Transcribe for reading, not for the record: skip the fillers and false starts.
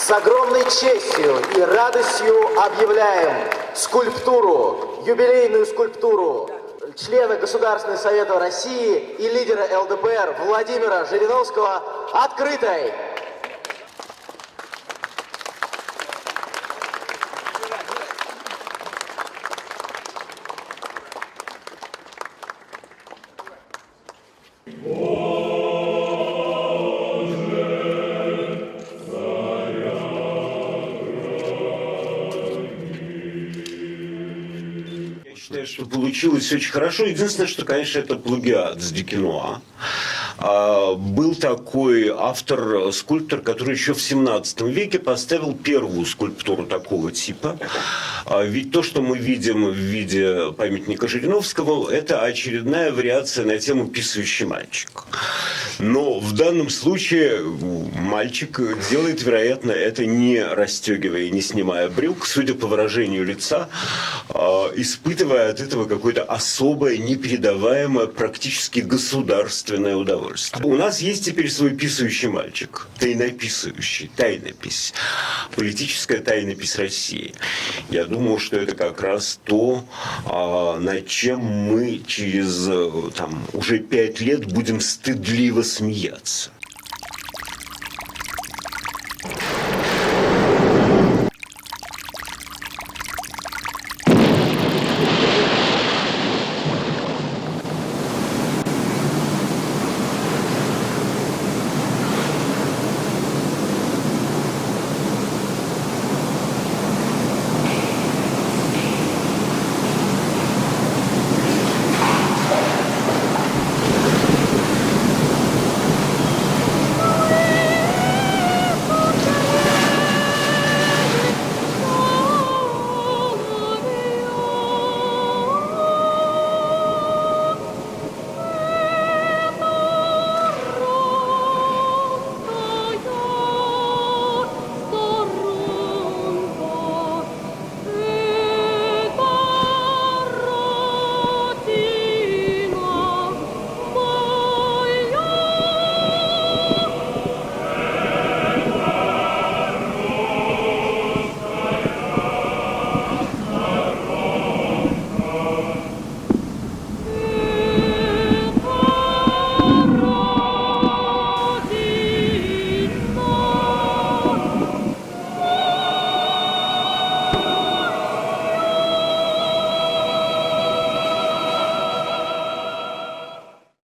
С огромной честью и радостью объявляем скульптуру, юбилейную скульптуру члена Государственного Совета России и лидера ЛДПР Владимира Жириновского открытой. Я считаю, что получилось очень хорошо. Единственное, что, конечно, это плагиат с Дюкенуа. Был такой автор-скульптор, который еще в 17 веке поставил первую скульптуру такого типа. Ведь то, что мы видим в виде памятника Жириновского, это очередная вариация на тему «Писающий мальчик». Но в данном случае мальчик делает, вероятно, это не расстегивая и не снимая брюк, судя по выражению лица, испытывая от этого какое-то особое, непередаваемое, практически государственное удовольствие. У нас есть теперь свой писающий мальчик, тайнописающий, тайнопись, политическая тайнопись России. Я думаю, что это как раз то, над чем мы через уже 5 лет будем стыдливо смеяться.